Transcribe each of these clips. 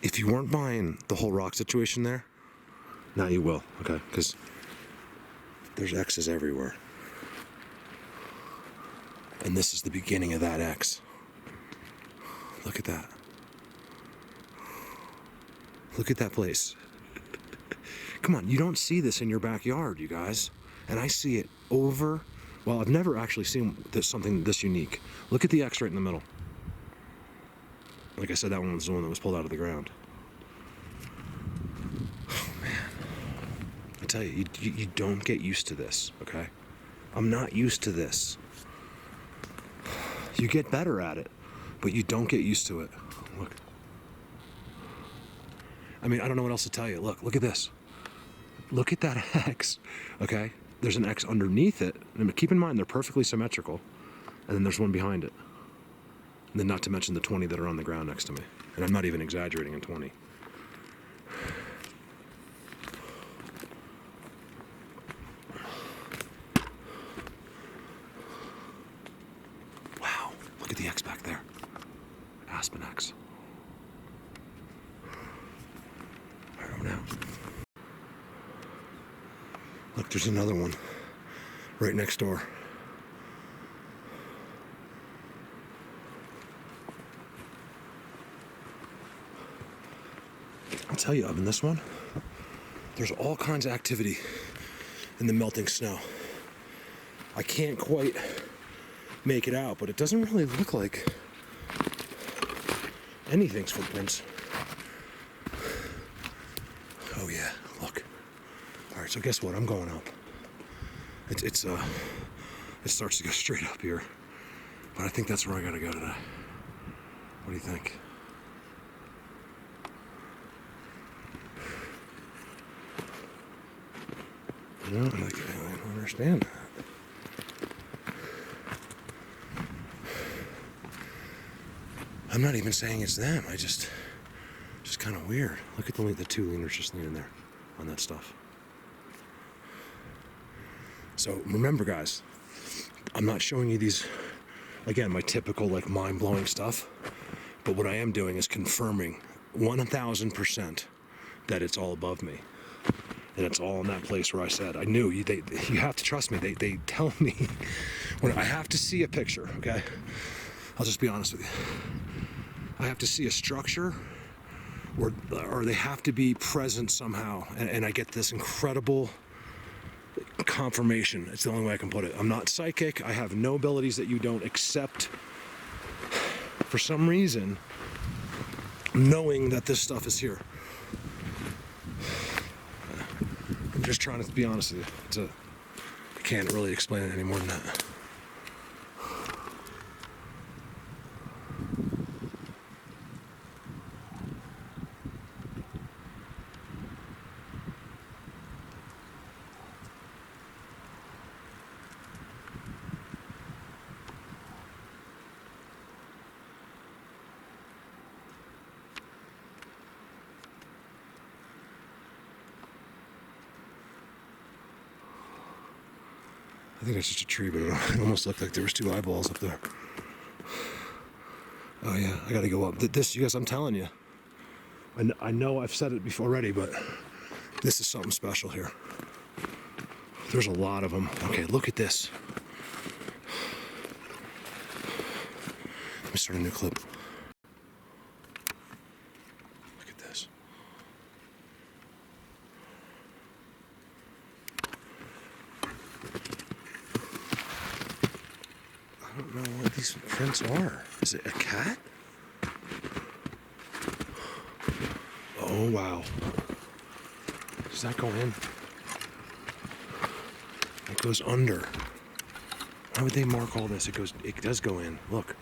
if you weren't buying the whole rock situation there, now you will, okay? Because there's X's everywhere. And this is the beginning of that X. Look at that. Look at that place. Come on, you don't see this in your backyard, you guys. And I see it over, well, I've never actually seen something this unique. Look at the X right in the middle. Like I said, that one was the one that was pulled out of the ground. Oh, man. I tell you, you don't get used to this, okay? I'm not used to this. You get better at it, but you don't get used to it. Look. I mean, I don't know what else to tell you. Look at this. Look at that X, okay? There's an X underneath it. And keep in mind, they're perfectly symmetrical. And then there's one behind it. And then not to mention the 20 that are on the ground next to me. And I'm not even exaggerating in 20. Wow, look at the X back there. Aspen X. I don't know. Look, there's another one right next door. I'll tell you, Evan, this one, there's all kinds of activity in the melting snow. I can't quite make it out, but it doesn't really look like anything's footprints. Oh yeah, look. All right, so guess what? I'm going up. It starts to go straight up here, but I think that's where I gotta go today. What do you think? You know, I don't understand that. I'm not even saying it's them. Just kind of weird. Look at the two leaners just leaning there on that stuff. So remember, guys, I'm not showing you these, again, my typical like mind-blowing stuff, but what I am doing is confirming 1,000% that it's all above me. And it's all in that place where I said, I knew, you have to trust me. They tell me, when I have to see a picture, okay? I'll just be honest with you. I have to see a structure, or they have to be present somehow. And I get this incredible confirmation. It's the only way I can put it. I'm not psychic. I have no abilities that you don't, except for some reason, knowing that this stuff is here. I'm just trying to be honest with you. I can't really explain it any more than that. I think it's just a tree, but it almost looked like there was two eyeballs up there. Oh yeah, I gotta go up. This, you guys, I'm telling you. I know I've said it before already, but this is something special here. There's a lot of them. Okay, look at this. Let me start a new clip. Look at this. I don't know what these prints are. Is it a cat? Oh, wow. Does that go in? It goes under. Why would they mark all this? It does go in. Look.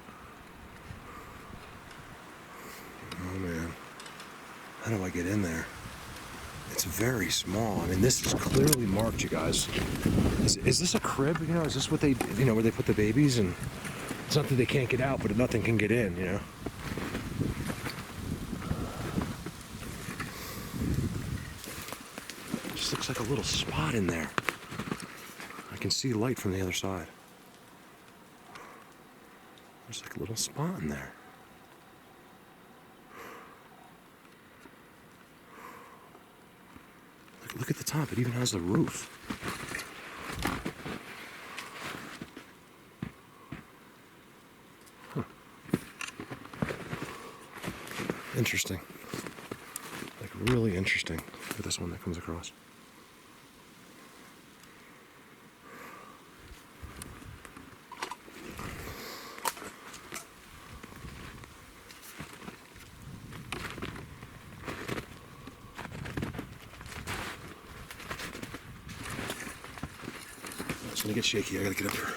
Oh, man. How do I get in there? It's very small. I mean, this is clearly marked, you guys. Is this a crib? You know, is this what they, you know, where they put the babies? And it's not that they can't get out, but nothing can get in, you know? It just looks like a little spot in there. I can see light from the other side. There's like a little spot in there. top. It even has a roof. Huh. Interesting. Like, really interesting. Look at this one that comes across. It's gonna get shaky. I gotta get up here.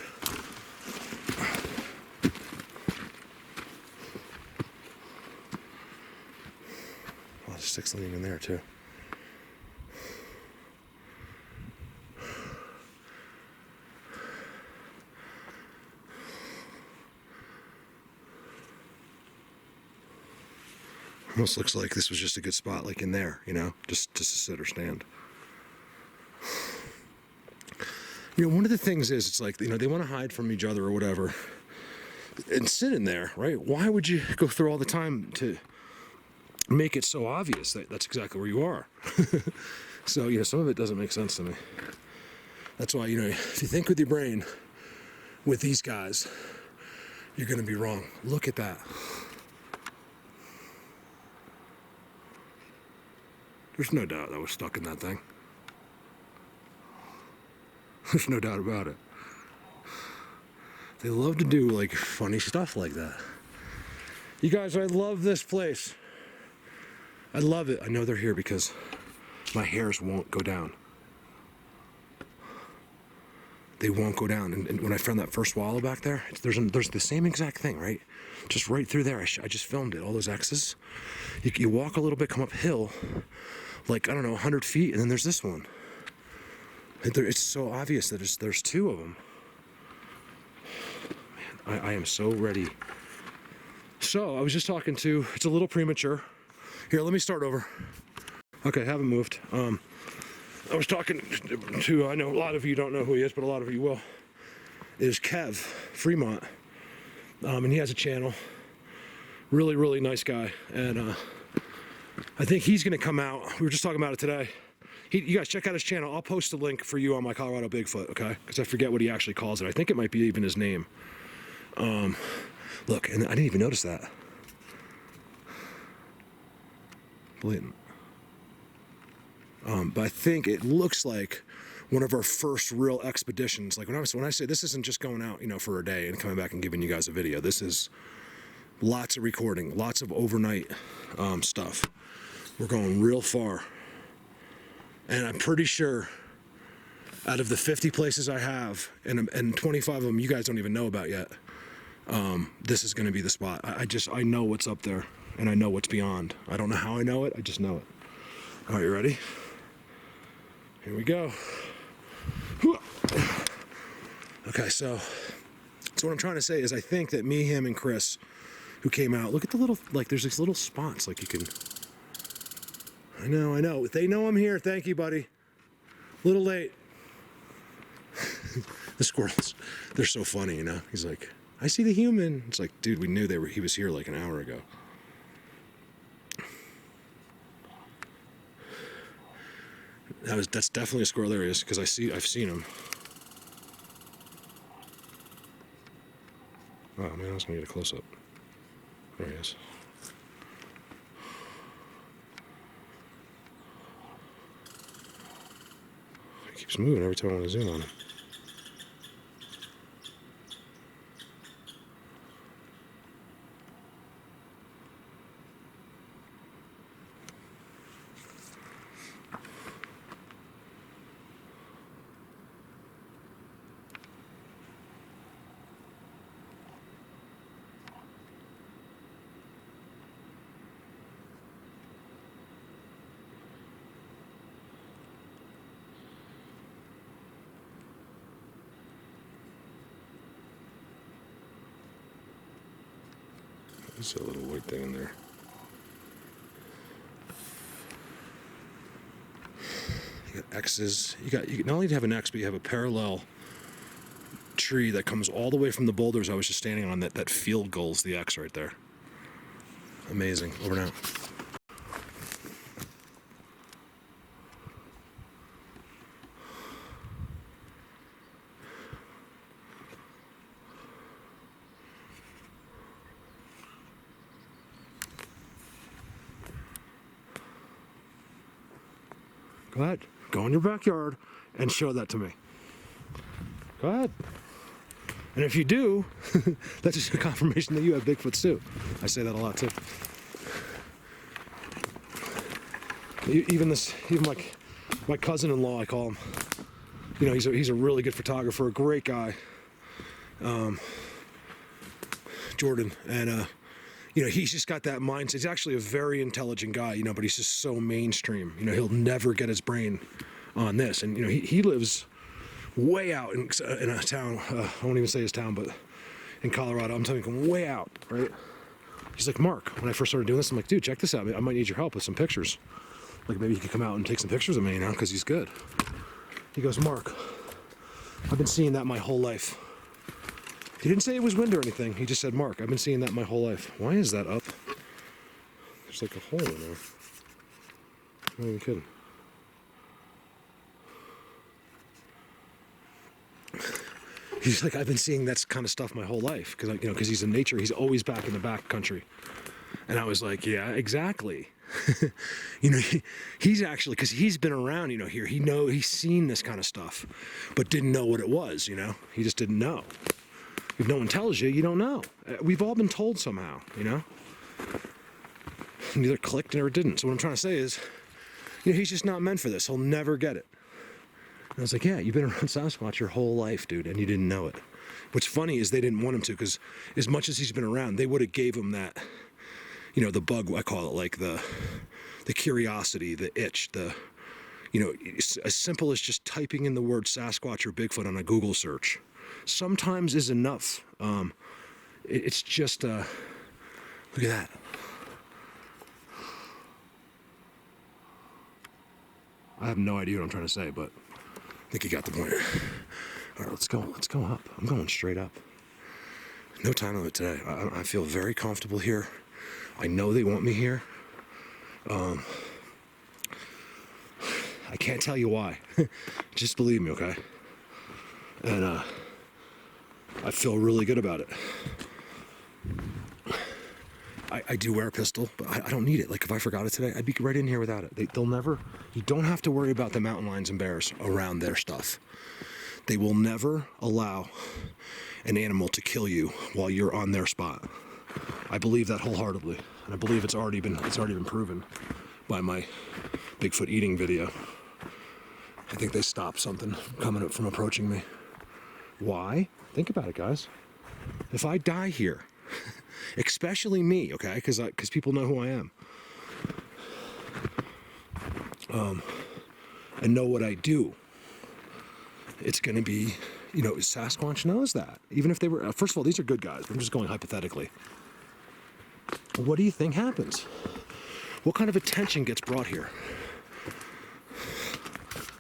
A lot of sticks leaning in there too. Almost looks like this was just a good spot, like in there, you know, just to sit or stand. You know, one of the things is, it's like, you know, they want to hide from each other or whatever, and sit in there, right? Why would you go through all the time to make it so obvious that that's exactly where you are? So, you know, some of it doesn't make sense to me. That's why, you know, if you think with your brain, with these guys, you're going to be wrong. Look at that. There's no doubt that was stuck in that thing. There's no doubt about it. They love to do like funny stuff like that. You guys, I love this place. I love it. I know they're here because my hairs won't go down. They won't go down. And when I found that first wallow back there, there's the same exact thing, right? Just right through there. I just filmed it. All those X's. You walk a little bit, come uphill, like, I don't know, 100 feet, and then there's this one. It's so obvious that there's two of them. Man, I am so ready. So I was just talking to, it's a little premature. Here, let me start over. Okay, haven't moved. I was talking to, I know a lot of you don't know who he is, but a lot of you will, is Kev Fremont. And he has a channel. Really, really nice guy. And I think he's gonna come out. We were just talking about it today. You guys check out his channel. I'll post a link for you on my Colorado Bigfoot, okay? Because I forget what he actually calls it. I think it might be even his name. Look, and I didn't even notice that. Blatant. But I think it looks like one of our first real expeditions. Like when I say this isn't just going out, you know, for a day and coming back and giving you guys a video. This is lots of recording, lots of overnight stuff. We're going real far. And I'm pretty sure out of the 50 places I have, and 25 of them you guys don't even know about yet, this is going to be the spot. I know what's up there, and I know what's beyond. I don't know how I know it, I just know it. All right, you ready? Here we go. Okay, so what I'm trying to say is I think that me, him, and Chris, who came out, look at the little, like there's these little spots, like you can, I know. They know I'm here. Thank you, buddy. A little late. The squirrels, they're so funny, you know? He's like, I see the human. It's like, dude, we knew he was here like an hour ago. That's definitely a squirrel. There he is, because I've seen him. Oh man, I was gonna get a close up. There he is. He keeps moving every time I want to zoom on him. There's a little white thing in there. You got X's. You not only have an X, but you have a parallel tree that comes all the way from the boulders I was just standing on. That field goal's the X right there. Amazing. Over now. Go ahead. Go in your backyard and show that to me. Go ahead. And if you do, that's just a confirmation that you have Bigfoot too. I say that a lot too. Even like my cousin-in-law, I call him. You know, he's a really good photographer, a great guy. Jordan, and you know, he's just got that mindset. He's actually a very intelligent guy, you know, but he's just so mainstream. You know, he'll never get his brain on this. And you know, he lives way out in a town. I won't even say his town, but in Colorado. I'm telling you, way out, right? He's like, Mark, when I first started doing this, I'm like, dude, check this out. I might need your help with some pictures. Like, maybe you could come out and take some pictures of me, you know, because he's good. He goes, Mark, I've been seeing that my whole life. He didn't say it was wind or anything. He just said, Mark, I've been seeing that my whole life. Why is that up? There's like a hole in there. I'm not even kidding. He's like, I've been seeing that kind of stuff my whole life. Because, you know, because he's in nature. He's always back in the back country. And I was like, yeah, exactly. You know, he's actually, because he's been around, you know, here. He's seen this kind of stuff, but didn't know what it was, you know. He just didn't know. If no one tells you, you don't know. We've all been told somehow, you know. And either clicked or it didn't. So what I'm trying to say is, you know, he's just not meant for this. He'll never get it. And I was like, yeah, you've been around Sasquatch your whole life, dude, and you didn't know it. What's funny is they didn't want him to, because as much as he's been around, they would have gave him that, you know, the bug, I call it, like the curiosity, the itch, you know, as simple as just typing in the word Sasquatch or Bigfoot on a Google search sometimes is enough. It's just, look at that. I have no idea what I'm trying to say, but I think you got the point. All right, let's go up. I'm going straight up. No time limit today. I feel very comfortable here. I know they want me here. I can't tell you why. Just believe me, okay? And I feel really good about it. I do wear a pistol, but I don't need it. Like, if I forgot it today, I'd be right in here without it. They'll never, you don't have to worry about the mountain lions and bears around their stuff. They will never allow an animal to kill you while you're on their spot. I believe that wholeheartedly, and I believe it's already been proven by my Bigfoot eating video. I think they stopped something coming up from approaching me. Why? Think about it, guys. If I die here, especially me, okay, because people know who I am, and know what I do, it's going to be, you know, Sasquatch knows that. Even if they were, first of all, these are good guys. I'm just going hypothetically. What do you think happens? What kind of attention gets brought here?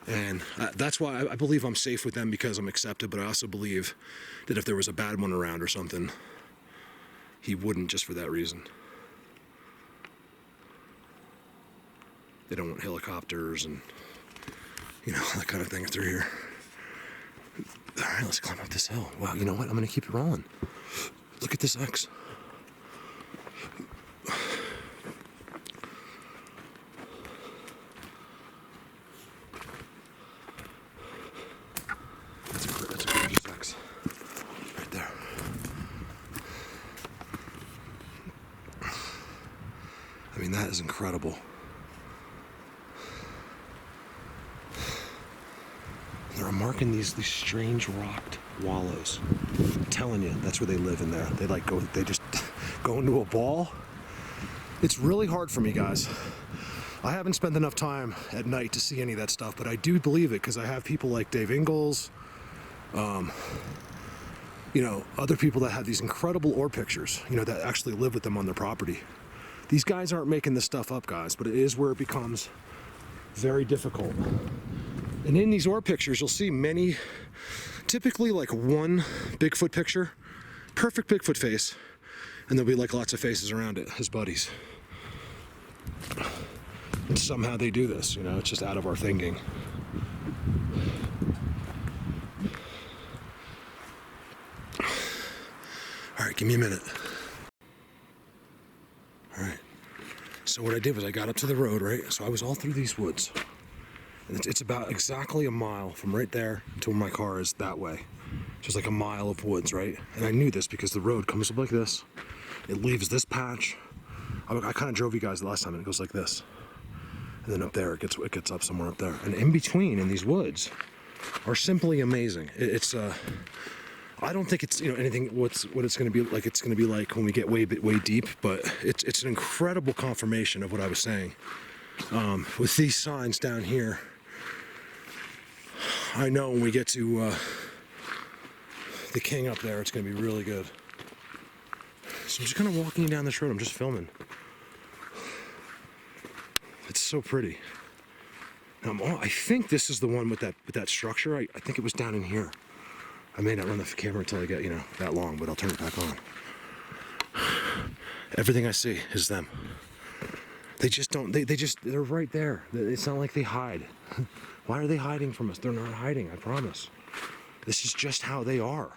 And that's why I believe I'm safe with them, because I'm accepted, but I also believe that if there was a bad one around or something, he wouldn't, just for that reason. They don't want helicopters and, you know, that kind of thing if they're here. All right, let's climb up this hill. Wow, you know what? I'm going to keep it rolling. Look at this X. That's a gorgeous X. Right there. I mean, that is incredible. They're marking these strange rocked wallows. I'm telling you, that's where they live in there. They just go into a ball. It's really hard for me, guys. I haven't spent enough time at night to see any of that stuff, but I do believe it, because I have people like Dave Ingalls, you know, other people that have these incredible orb pictures, you know, that actually live with them on their property. These guys aren't making this stuff up, guys, but it is where it becomes very difficult. And in these orb pictures, you'll see many, typically like one Bigfoot picture, perfect Bigfoot face, and there'll be like lots of faces around it, his buddies. And somehow they do this, you know, it's just out of our thinking. All right, give me a minute. All right, so what I did was I got up to the road, right? So I was all through these woods. And it's about exactly a mile from right there to where my car is that way. Just like a mile of woods, right? And I knew this because the road comes up like this. It leaves this patch. I kind of drove you guys the last time, and it goes like this. And then up there, it gets up somewhere up there. And in between, in these woods, are simply amazing. I don't think it's anything what it's going to be like. It's going to be like when we get way deep, but it's an incredible confirmation of what I was saying. With these signs down here, I know when we get to the King up there, it's going to be really good. So I'm just kind of walking down this road. I'm just filming. It's so pretty. I think this is the one with that structure. I think it was down in here. I may not run the camera until I get that long, but I'll turn it back on. Everything I see is them. They just don't. They're right there. It's not like they hide. Why are they hiding from us? They're not hiding. I promise. This is just how they are.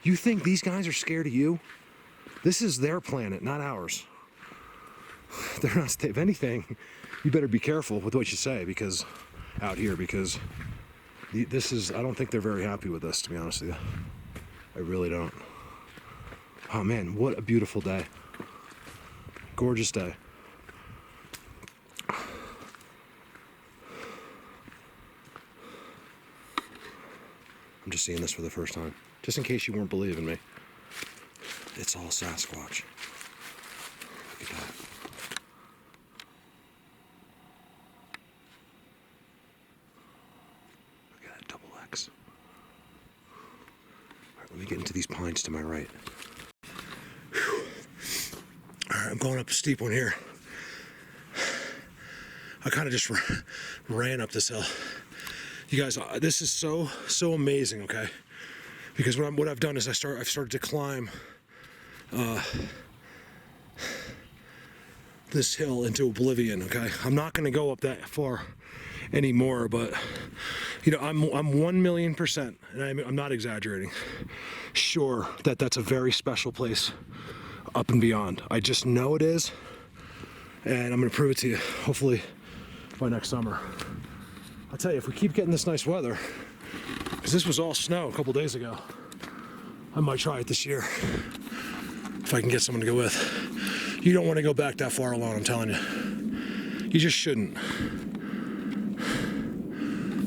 You think these guys are scared of you? This is their planet, not ours. They're not. If anything, you better be careful with what you say out here because this is. I don't think they're very happy with us, to be honest with you. I really don't. Oh man, what a beautiful day. Gorgeous day. I'm just seeing this for the first time. Just in case you weren't believing me. It's all Sasquatch. Look at that. Look at that double X. Alright, let me get into these pines to my right. Alright, I'm going up a steep one here. I kind of just ran up this hill. You guys, this is so amazing, okay? Because what I've done is I've started to climb this hill into oblivion, okay? I'm not going to go up that far anymore, but I'm 1,000,000%, and I'm not exaggerating, sure that's a very special place up and beyond. I just know it is, and I'm going to prove it to you, hopefully by next summer. I'll tell you, if we keep getting this nice weather, because this was all snow a couple days ago, I might try it this year if I can get someone to go with. You don't want to go back that far alone, I'm telling you. You just shouldn't.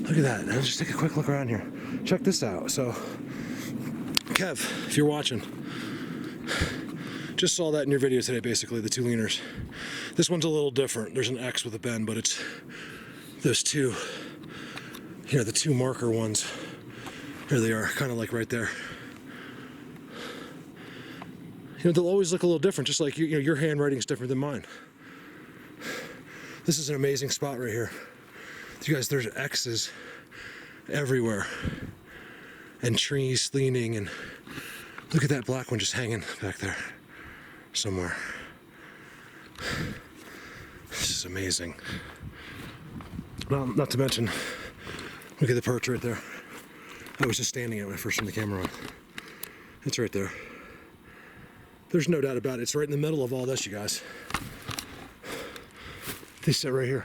Look at that. Now just take a quick look around here. Check this out. So, Kev, if you're watching, just saw that in your video today, basically, the two leaners. This one's a little different. There's an X with a bend, but it's those two, the two marker ones. Here they are, kind of like right there. They'll always look a little different, just like your handwriting is different than mine. This is an amazing spot right here. You guys, there's X's everywhere, and trees leaning, and look at that black one just hanging back there somewhere. This is amazing. Well, not to mention, look at the perch right there. I was just standing at when I first turned the camera on. It's right there. There's no doubt about it. It's right in the middle of all this, you guys. They sit right here.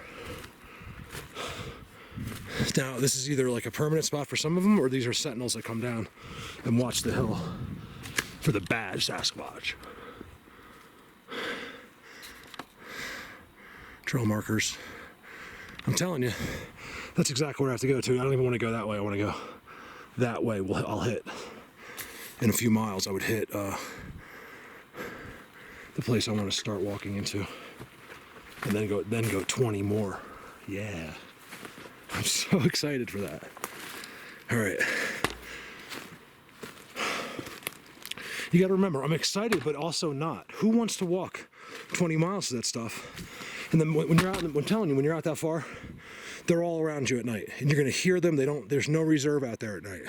Now, this is either like a permanent spot for some of them, or these are sentinels that come down and watch the hill for the bad Sasquatch. Trail markers. I'm telling you, that's exactly where I have to go to. I don't even want to go that way. I want to go that way. I'll hit in a few miles. I would hit the place I want to start walking into, and then go 20 more. Yeah, I'm so excited for that. All right, you got to remember, I'm excited, but also not. Who wants to walk 20 miles to that stuff? And then when you're out, I'm telling you, when you're out that far, they're all around you at night, and you're gonna hear them. There's no reserve out there at night,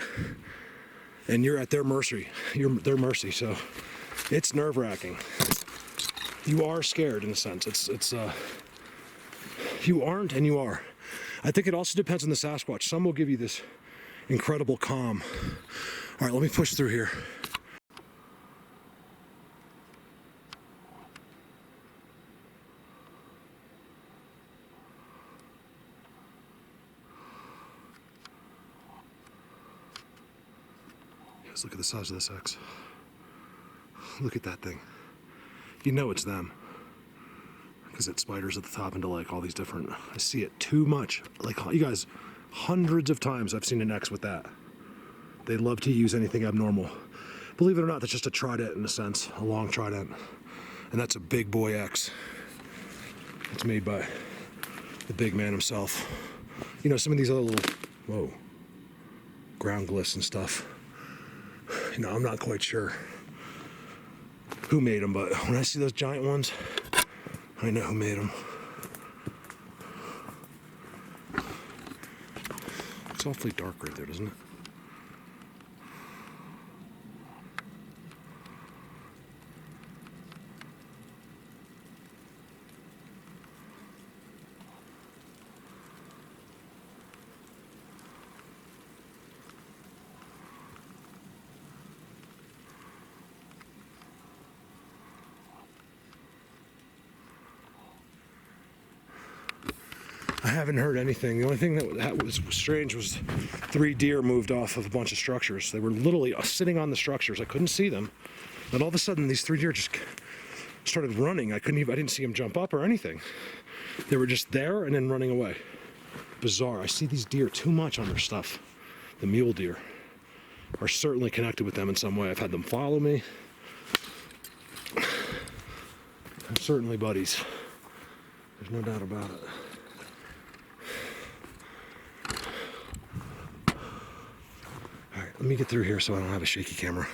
and you're at their mercy. Their mercy. So it's nerve-wracking. You are scared in a sense. It's you aren't and you are. I think it also depends on the Sasquatch. Some will give you this incredible calm. All right, let me push through here. Guys, look at the size of this X. Look at that thing. You know it's them. Because it spiders at the top into like all these different, I see it too much. Like you guys, hundreds of times I've seen an X with that. They love to use anything abnormal. Believe it or not, that's just a trident in a sense, a long trident. And that's a big boy X. It's made by the big man himself. You know, some of these other little, whoa, ground glyphs and stuff. You know, I'm not quite sure who made them, but when I see those giant ones, I know who made them. It's awfully dark right there, doesn't it? I haven't heard anything. The only thing that was strange was 3 deer moved off of a bunch of structures. They were literally sitting on the structures. I couldn't see them. And all of a sudden, these 3 deer just started running. I didn't see them jump up or anything. They were just there and then running away. Bizarre. I see these deer too much on their stuff. The mule deer are certainly connected with them in some way. I've had them follow me. They're certainly buddies. There's no doubt about it. Let me get through here so I don't have a shaky camera.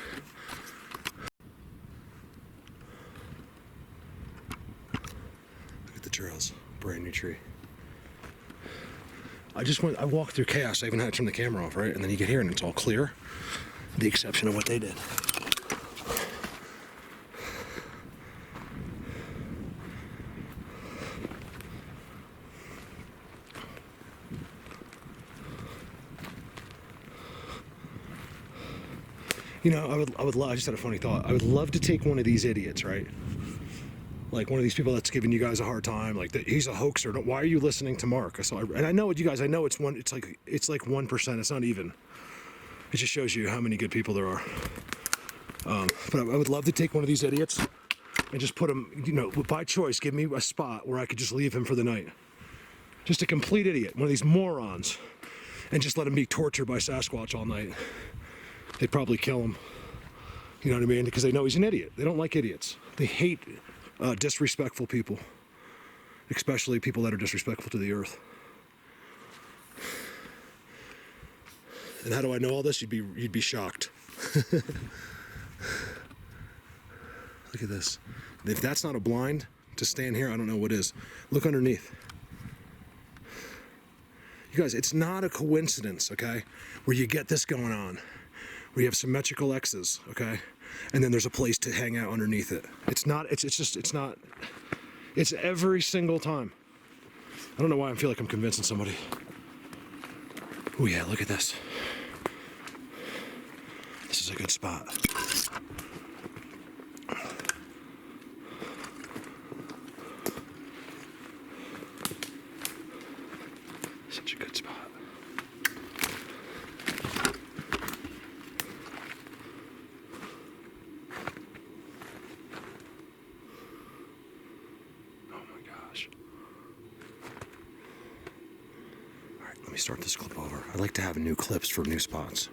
Look at the trails. Brand new tree. I walked through chaos. I even had to turn the camera off, right? And then you get here and it's all clear. The exception of what they did. You know, I just had a funny thought. I would love to take one of these idiots, right? Like one of these people that's giving you guys a hard time, like he's a hoaxer. Why are you listening to Mark? And I know what you guys, I know it's like 1%, it's not even. It just shows you how many good people there are. But I would love to take one of these idiots and just put him, you know, by choice, give me a spot where I could just leave him for the night. Just a complete idiot, one of these morons, and just let him be tortured by Sasquatch all night. They'd probably kill him. You know what I mean? Because they know he's an idiot. They don't like idiots. They hate disrespectful people, especially people that are disrespectful to the earth. And how do I know all this? You'd be shocked. Look at this. If that's not a blind to stand here, I don't know what is. Look underneath. You guys, it's not a coincidence, okay, where you get this going on. We have symmetrical X's, okay? And then there's a place to hang out underneath it. It's every single time. I don't know why I feel like I'm convincing somebody. Oh yeah, look at this. This is a good spot. Such a good spot. Let me start this clip over. I like to have new clips for new spots.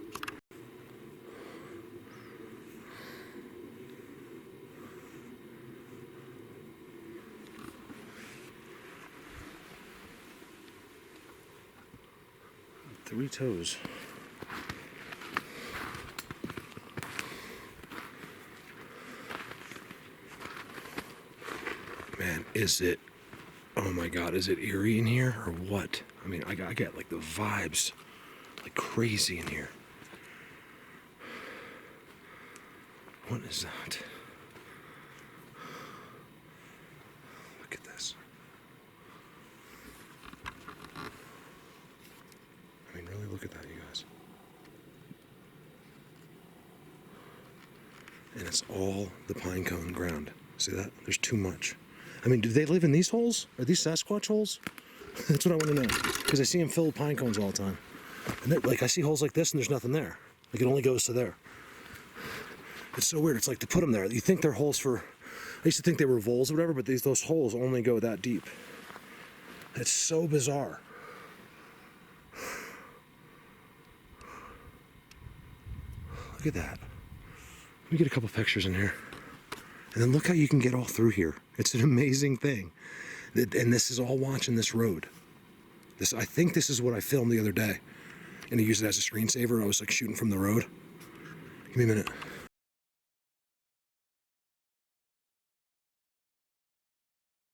Three toes. Man, is it, oh my God, is it eerie in here or what? I mean, I get like the vibes like crazy in here. What is that? Look at this. I mean, really look at that, you guys. And it's all the pine cone ground. See that? There's too much. I mean, do they live in these holes? Are these Sasquatch holes? That's what I want to know. Because I see them fill with pine cones all the time. And like, I see holes like this and there's nothing there. Like, it only goes to there. It's so weird. It's like to put them there. You think they're holes for, I used to think they were voles or whatever, but those holes only go that deep. It's so bizarre. Look at that. Let me get a couple pictures in here. And then look how you can get all through here. It's an amazing thing. And this is all watching this road. I think this is what I filmed the other day. And I used it as a screensaver. I was like shooting from the road. Give me a minute.